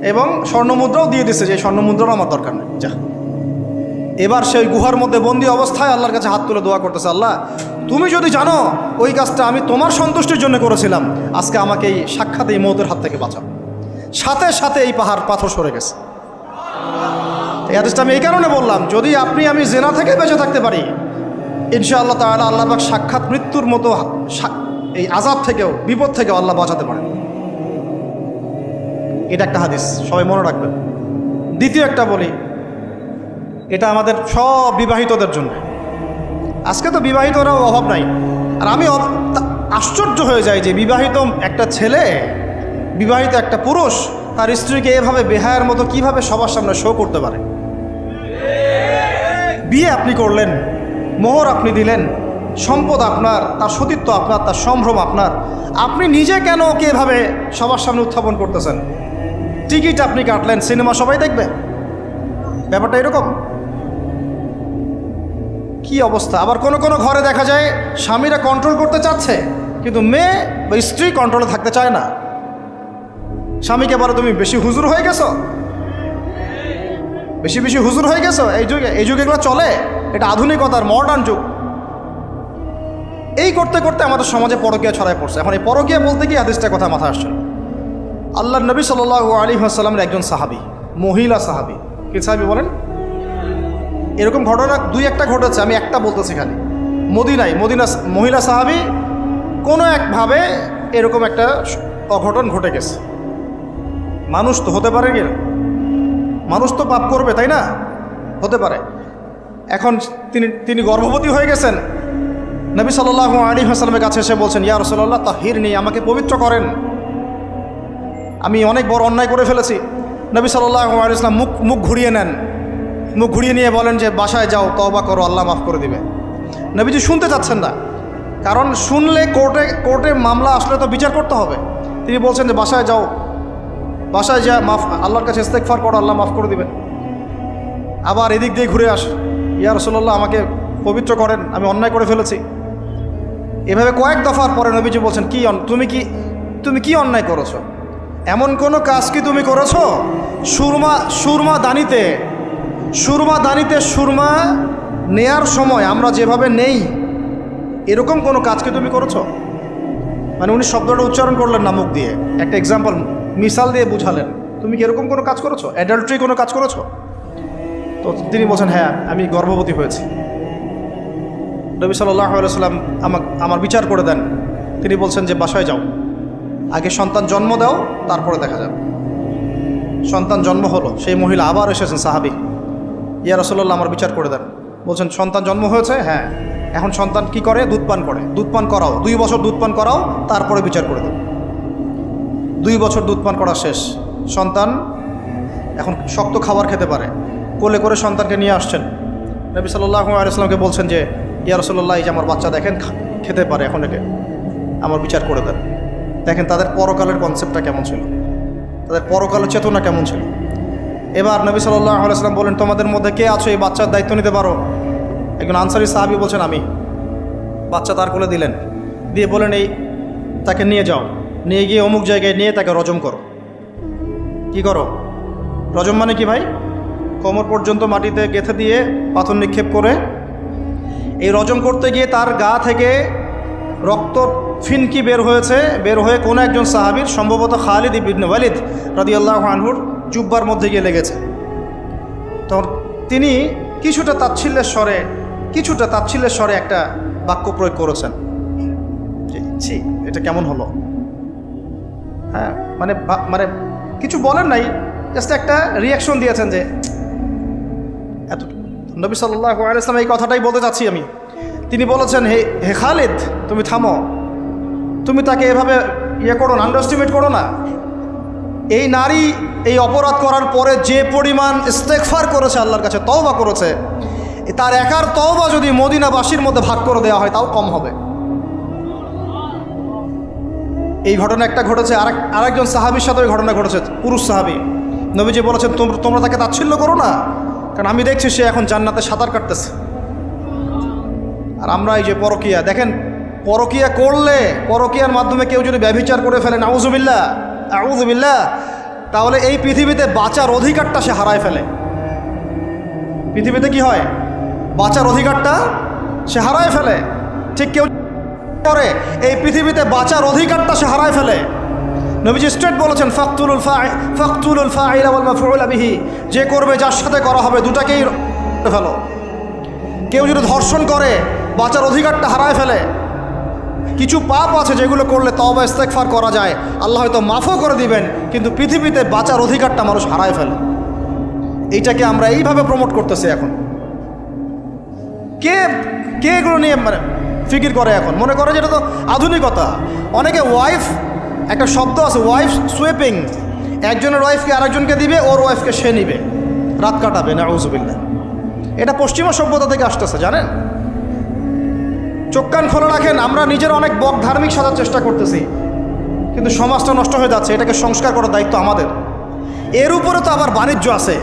এবং স্বর্ণমুদ্রাও দিয়ে দিচ্ছে যে স্বর্ণমুদ্রাও আমার দরকার নেই, যা। এবার সেই গুহার মধ্যে বন্দি অবস্থায় আল্লাহর কাছে হাত তুলে দোয়া করতেছে, আল্লাহ তুমি যদি জানো ওই কাজটা আমি তোমার সন্তুষ্টির জন্য করেছিলাম, আজকে আমাকে এই সাক্ষাৎ এই মৌতের হাত থেকে বাঁচাও। সাথে সাথে এই পাহাড় পাথর সরে গেছে। এই হাদিসটা আমি এই কারণে বললাম, যদি আমি জেনা থেকে বেঁচে থাকতে পারি, ইনশাআল্লাহ তাআলা আল্লাহ পাক সাক্ষাৎ মৃত্যুর মতো এই আযাব থেকেও, বিপদ থেকেও আল্লাহ বাঁচাতে পারেন। এটা একটা হাদিস, সবাই মনে রাখবেন। দ্বিতীয় একটা বলি, এটা আমাদের সব বিবাহিতদের জন্য। আজকে তো বিবাহিতরাও অভাব নাই। আর আমি আশ্চর্য হয়ে যাই যে বিবাহিত একটা ছেলে, বিবাহিত একটা পুরুষ তার স্ত্রীকে এভাবে বেহায়ার মতো কিভাবে সবার সামনে শো করতে পারে। বিয়ে আপনি করলেন, মোহর আপনি দিলেন, সম্পদ আপনার, তার সতীত্ব আপনার, তার সম্ভ্রম আপনার, আপনি নিজে কেন ওকে এভাবে সবার সামনে উত্থাপন করতেছেন? টিকিট আপনি কাটলেন, সিনেমা সবাই দেখবে, ব্যাপারটা এরকম। কি অবস্থা! আবার কোনো কোনো ঘরে দেখা যায় স্বামীরা কন্ট্রোল করতে চাচ্ছে, কিন্তু মেয়ে বা স্ত্রী কন্ট্রোলে থাকতে চায় না। স্বামীকে বলে তুমি বেশি হুজুর হয়ে গেছো, বেশি বেশি হুজুর হয়ে গেছো। এই যুগে এগুলো চলে, এটা আধুনিকতার মডার্ন যুগ। এই করতে করতে আমাদের সমাজে পরকীয়া ছড়ায় পড়ছে। এখন এই পরকীয়া বলতে গিয়ে হাদিসটার কথা মাথায় আসছে। আল্লাহর নবী সাল্লাল্লাহু আলাইহি ওয়াসাল্লামের একজন সাহাবী, মহিলা সাহাবী। কি সাহাবী বলেন? এরকম ঘটনা দুই একটা ঘটেছে, আমি একটা বলতেছি খালি। মদিনা মহিলা সাহাবী কোনো একভাবে এরকম একটা অঘটন ঘটে গেছে। মানুষ তো হতে পারে, কি মানুষ তো পাপ করবে, তাই না? হতে পারে। এখন তিনি গর্ভবতী হয়ে গেছেন। নবী সাল্লাল্লাহু আলাইহি ওয়াসাল্লামের কাছে এসে বলছেন, ইয়া রাসূলুল্লাহ তাহিরনি, আমাকে পবিত্র করেন, আমি অনেক বড় অন্যায় করে ফেলেছি। নবী সাল্লাল্লাহু আলাইহি ওয়াসাল্লাম মুখ ঘুরিয়ে নেন, মুখ ঘুরিয়ে নিয়ে বলেন যে বাসায় যাও, তওবা করো, আল্লাহ মাফ করে দিবে। নবীজি শুনতে চাচ্ছেন না, কারণ শুনলে কোর্টে মামলা আসলে তো বিচার করতে হবে। তিনি বলছেন যে বাসায় যাও, বাসায় যা আল্লাহর কাছে ইস্তেগফার করো, আল্লাহ মাফ করে দিবেন। আবার এদিক দিয়ে ঘুরে আস, ইয়া রাসূলুল্লাহ আমাকে পবিত্র করেন, আমি অন্যায় করে ফেলেছি। এভাবে কয়েক দফার পরে নবীজি বলছেন, তুমি কি অন্যায় করেছো? এমন কোনো কাজ কি তুমি করেছো? সুরমা দানিতে সুরমা নেয়ার সময় আমরা যেভাবে নেই, এরকম কোনো কাজ কি তুমি করেছো? মানে উনি শব্দটা উচ্চারণ করলেন না মুখ দিয়ে, একটা এক্সাম্পল মিসাল দিয়ে বুঝালেন, তুমি কি এরকম কোনো কাজ করেছো? অ্যাডাল্ট্রি কোনো কাজ করেছো? তো তিনি বলছেন, হ্যাঁ আমি গর্ভবতী হয়েছি। নবী সাল্লাল্লাহু আলাইহি ওয়াসাল্লাম আমার বিচার করে দেন। তিনি বলছেন যে বাসায় যাও, আগে সন্তান জন্ম দাও, তারপরে দেখা যাবে। সন্তান জন্ম হলো, সেই মহিলা আবার এসেছেন সাহাবী, ইয়া রাসূলুল্লাহ আমার বিচার করে দেন। বলছেন সন্তান জন্ম হয়েছে, হ্যাঁ। এখন সন্তান কি করে? দুধ পান করাও, 2 বছর দুধ পান করাও, তারপরে বিচার করে দেন। 2 বছর দুধ পান করা শেষ, সন্তান এখন শক্ত খাবার খেতে পারে, কোলে করে সন্তানকে নিয়ে আসছেন। নবী সাল্লাল্লাহু আলাইহি ওয়াসাল্লামকে বলছেন যে ইয়া রাসূলুল্লাহ, এই যে আমার বাচ্চা দেখেন খেতে পারে, এখন একে আমার বিচার করে দেন। দেখেন তাদের পরকালের কনসেপ্টটা কেমন ছিল, তাদের পরকালের চেতনা কেমন ছিল। এবার নবী সাল্লাল্লাহু আলাইহি ওয়াসাল্লাম বলেন, তোমাদের মধ্যে কে আছো এই বাচ্চার দায়িত্ব নিতে পারো? একজন আনসারী সাহাবী বলছেন আমি। বাচ্চা তার কোলে দিলেন, দিয়ে বলেন তাকে নিয়ে যাও, নিয়ে গিয়ে অমুক জায়গায় নিয়ে তাকে রজম করো। কি করো? রজম মানে কি ভাই? কোমর পর্যন্ত মাটিতে গেঁথে দিয়ে পাথর নিক্ষেপ করে, এই রজম করতে গিয়ে তার গা থেকে রক্ত ফিনকি বের হয়ে কোনো একজন সাহাবীর, সম্ভবত খালিদ ইবনে ওয়ালিদ রাদিয়াল্লাহু আনহুর জুব্বার মধ্যে গিয়ে লেগেছে। তখন তিনি কিছুটা তাচ্ছিল্যের স্বরে একটা বাক্য প্রয়োগ করেছেন, ছি এটা কেমন হলো। হ্যাঁ, মানে কিছু বলেন নাই, জাস্ট একটা রিয়াকশন দিয়েছেন যে এত। নবী সাল্লাল্লাহু আলাইহি ওয়াসাল্লাম এই কথাটাই বলতে চাচ্ছি আমি। তিনি বলেছেন, হে খালিদ, তুমি থামো, তুমি তাকে এভাবে করো না, আন্ডারস্টিমেট করো না। এই নারী এই অপরাধ করার পরে যে পরিমাণ ইস্তেগফার করেছে, আল্লাহর কাছে তওবা করেছে, তার একার তওবা যদি মদিনাবাসীর মধ্যে ভাগ করে দেওয়া হয় তাও কম হবে। এই ঘটনা একটা ঘটেছে, আরেকজন সাহাবীর সাথে ওই ঘটনা ঘটেছে, পুরুষ সাহাবী। নবীজি বলেছেন, তোমরা তাকে তাচ্ছিল্য করো না, কারণ আমি দেখছি সে এখন জান্নাতে সাঁতার কাটতেছে। আর আমরা এই যে পরকীয়া, দেখেন পরকীয়া করলে, পরকীয়ার মাধ্যমে কেউ যদি ব্যভিচার করে ফেলে, নাউযুবিল্লাহ, তাহলে এই পৃথিবীতে বাঁচার অধিকারটা সে হারায় ফেলে। পৃথিবীতে কি হয়? বাঁচার অধিকারটা সে হারায় ফেলে। ঠিক কেউ করে এই পৃথিবীতে বাঁচার অধিকারটা সে হারায় ফেলে। নবীজি স্ট্রেট বলেছেন, ফাকতুলুল ফাইলা ওয়াল মাফউলা বিহি, যে করবে যার সাথে করা হবে দুটাকেই ফেলো। কেউ যদি ধর্ষণ করে বাঁচার অধিকারটা হারায় ফেলে। কিছু পাপ আছে যেগুলো করলে তওবা ইস্তেগফার করা যায়, আল্লাহ হয়তো মাফও করে দিবেন, কিন্তু পৃথিবীতে বাঁচার অধিকারটা মানুষ হারায় ফেলে। এইটাকে আমরা এইভাবে প্রমোট করতেছি এখন। কে কে এগুলো নিয়ে ফিকির করে এখন? মনে করে যেটা তো আধুনিকতা। অনেকে ওয়াইফ, একটা শব্দ আছে ওয়াইফ সুইপিং, একজনের ওয়াইফকে আরেকজনকে দিবে, ওর ওয়াইফকে সে নিবে, রাত কাটাবে। নাউযুবিল্লাহ। এটা পশ্চিমা সভ্যতা থেকে আসতেছে, জানেন? চোখ কান খোলা রাখেন। আমরা নিজের অনেক বক ধার্মিক সাজার চেষ্টা করতেছি, কিন্তু সমাজটা নষ্ট হয়ে যাচ্ছে। এটাকে সংস্কার করার দায়িত্ব আমাদের। এর উপরে তো আবার বাণিজ্য আছে,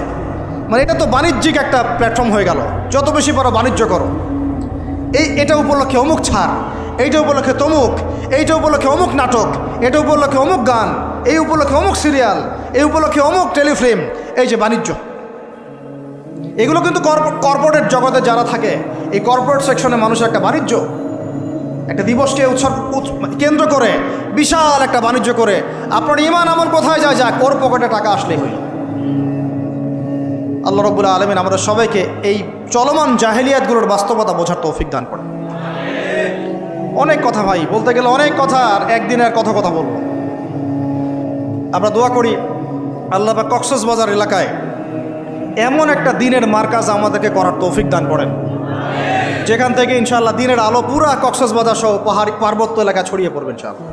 মানে এটা তো বাণিজ্যিক একটা প্ল্যাটফর্ম হয়ে গেল। যত বেশি পারো বাণিজ্য করো। এটা উপলক্ষে অমুক ছাড়, এইটা উপলক্ষে তমুক, এইটা উপলক্ষে অমুক নাটক, এটা উপলক্ষে অমুক গান, এই উপলক্ষে অমুক সিরিয়াল, এই উপলক্ষে অমুক টেলিফিল্ম। এই যে বাণিজ্য, এগুলো কিন্তু কর্পোরেট জগতে যারা থাকে, এই কর্পোরেট সেকশনে মানুষের একটা বাণিজ্য, একটা দিবসকে কেন্দ্র করে বিশাল একটা বাণিজ্য করে আপনার ঈমান আমল কোথায় যায়? যাক, ওর পকেটে টাকা আসলেই হইল। আল্লাহ রাব্বুল আলামিন আমাদের সবাইকে এই চলমান জাহেলিয়াতগুলোর বাস্তবতা বোঝার তৌফিক দান করেন। অনেক কথা ভাই, বলতে গেলে অনেক কথা, আর একদিনের কথা বলবো। আমরা দোয়া করি আল্লাহ পাক কক্সবাজার এলাকায় এমন একটা দিনের মার্কাজ আমাদেরকে করার তৌফিক দান করেন, যেখান থেকে ইনশাআল্লাহ দিনের আলো পুরা কক্সবাজার সহ পাহাড়ি পার্বত্য এলাকা ছড়িয়ে পড়বে ইনশাআল্লাহ।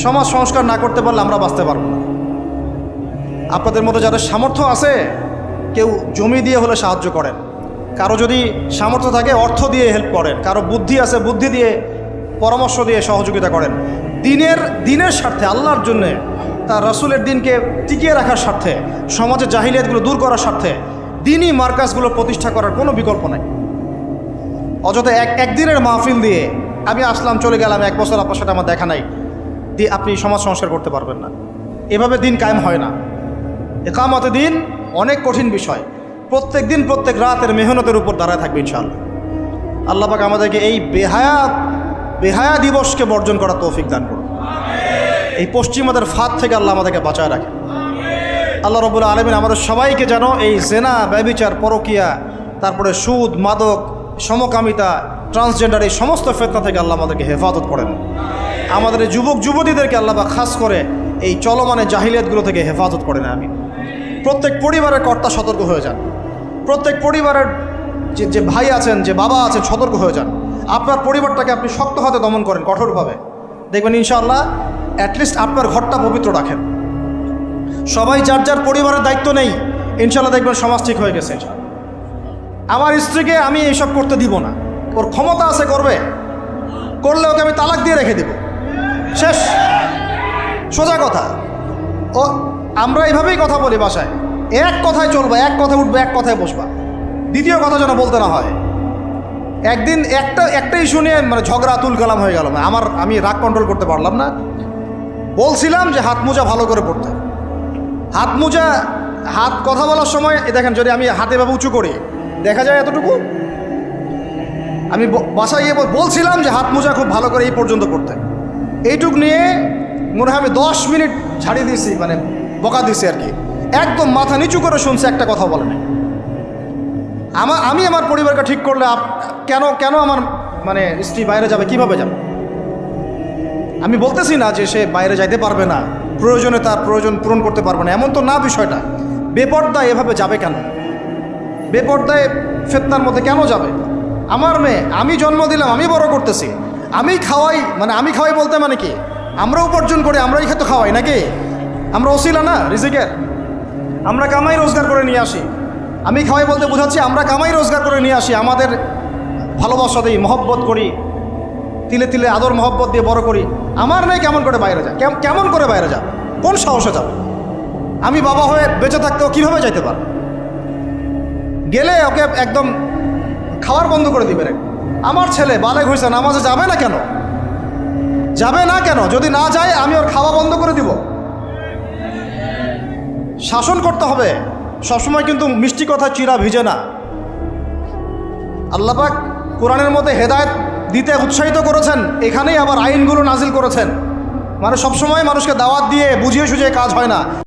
সমাজ সংস্কার না করতে পারলে আমরা বাঁচতে পারবো না। আপনাদের মধ্যে যাদের সামর্থ্য আছে, কেউ জমি দিয়ে হলে সাহায্য করেন, কারো যদি সামর্থ্য থাকে অর্থ দিয়ে হেল্প করেন, কারো বুদ্ধি আছে বুদ্ধি দিয়ে পরামর্শ দিয়ে সহযোগিতা করেন। দিনের স্বার্থে, আল্লাহর জন্যে, তার রাসূলের দিনকে টিকিয়ে রাখার স্বার্থে, সমাজের জাহিলিয়াতগুলো দূর করার স্বার্থে দিনই মার্কাজগুলো প্রতিষ্ঠা করার কোনো বিকল্প নাই। অযথা একদিনের মাহফিল দিয়ে আমি আসলাম চলে গেলাম, 1 বছর আপনার সাথে আমার দেখা নাই, দিয়ে আপনি সমাজ সংস্কার করতে পারবেন না। এভাবে দিন কায়েম হয় না। ইকামতে দিন অনেক কঠিন বিষয়। প্রত্যেক দিন প্রত্যেক রাতের মেহনতের উপর দাঁড়ায় থাকবে ইনশাআল্লাহ। আল্লাহ পাক আমাদেরকে এই বেহায়া দিবসকে বর্জন করার তৌফিক দান করুন। এই পশ্চিমাদের ফাঁদ থেকে আল্লাহ আমাদেরকে বাঁচায় রাখেন। আল্লাহ রাব্বুল আলামিন আমাদের সবাইকে যেন এই জেনা, ব্যভিচার, পরকিয়া, তারপরে সুদ, মাদক, সমকামিতা, ট্রান্সজেন্ডার, এই সমস্ত ফিতনা থেকে আল্লাহ আমাদেরকে হেফাজত করেন। আমাদের এই যুবক যুবতীদেরকে আল্লাহ পাক খাস করে এই চলমানে জাহিলিয়াতগুলো থেকে হেফাজত করেন। আমি প্রত্যেক পরিবারের কর্তা সতর্ক হয়ে যান। প্রত্যেক পরিবারের যে ভাই আছেন, যে বাবা আছেন, সতর্ক হয়ে যান। আপনার পরিবারটাকে আপনি শক্ত হাতে দমন করেন, কঠোরভাবে। দেখবেন ইনশাআল্লাহ অ্যাটলিস্ট আপনার ঘরটা পবিত্র রাখেন। সবাই যার যার পরিবারের দায়িত্ব নেই, ইনশাআল্লাহ দেখবেন সমাজ ঠিক হয়ে গেছে। আমার স্ত্রীকে আমি এইসব করতে দিব না, ওর ক্ষমতা আছে করবে, করলে ওকে আমি তালাক দিয়ে রেখে দেব, শেষ, সোজা কথা। ও আমরা এইভাবেই কথা বলি বাসায়, এক কথায় চলবা, এক কথায় উঠবে, এক কথায় বসবা, দ্বিতীয় কথা যেন বলতে না হয়। একদিন একটা ইস্যু নিয়ে মানে ঝগড়া তুল কালাম হয়ে গেল। আমি রাগ কন্ট্রোল করতে পারলাম না। বলছিলাম যে হাত মোজা ভালো করে পড়তে। হাত কথা বলার সময় দেখেন, যদি আমি হাতে ভাবে উঁচু করি দেখা যায় এতটুকু। আমি বাসায় গিয়ে বলছিলাম যে হাত মোজা খুব ভালো করে এই পর্যন্ত পড়তে। এইটুক নিয়ে মনে হয় আমি 10 মিনিট ছাড়িয়ে দিয়েছি, মানে বকা দিয়েছি আর কি। একদম মাথা নিচু করে শুনছে, একটা কথা বলে নাই। আমি আমার পরিবারকে ঠিক করলে কেন আমার মানে স্ত্রী বাইরে যাবে, কিভাবে যাবে? আমি বলতেছি না যে সে বাইরে যাইতে পারবে না, প্রয়োজনে তার প্রয়োজন পূরণ করতে পারবে না, এমন তো না বিষয়টা। বেপর্দায় এভাবে যাবে কেন? বেপর্দায় ফিতনার মধ্যে কেন যাবে? আমার মেয়ে, আমি জন্ম দিলাম, আমি বড় করতেছি, আমি খাওয়াই বলতে মানে কি? আমরা উপার্জন করি, আমরাই খেতে খাওয়াই নাকি? আমরা ওসিলা না রিজিকের? আমরা কামাই রোজগার করে নিয়ে আসি। আমি খাওয়াই বলতে বোঝাচ্ছি আমরা কামাই রোজগার করে নিয়ে আসি, আমাদের ভালোবাসা দিই, মহব্বত করি, তিলে তিলে আদর মহব্বত দিয়ে বড় করি। আমার মেয়ে কেমন করে বাইরে যায়? কেমন করে বাইরে যাবে? কোন সাহসে যাবে? আমি বাবা হয়ে বেঁচে থাকতেও কীভাবে যাইতে পারে? গেলে ওকে একদম খাওয়ার বন্ধ করে দিবে। আমার ছেলে বালেগ হয়েছে, নামাজে যাবে না কেন? যাবে না কেন? যদি না যায় আমি ওর খাওয়া বন্ধ করে দিব। শাসন করতে হবে। সবসময় কিন্তু মিষ্টি কথা চিরা ভিজে না। আল্লাহ পাক কোরআনের মধ্যে হেদায়েত দিতে উৎসাহিত করেছেন, এখানেই আবার আইনগুলো নাজিল করেছেন। মানে সবসময় মানুষকে দাওয়াত দিয়ে বুঝিয়ে সুঝিয়ে কাজ হয় না।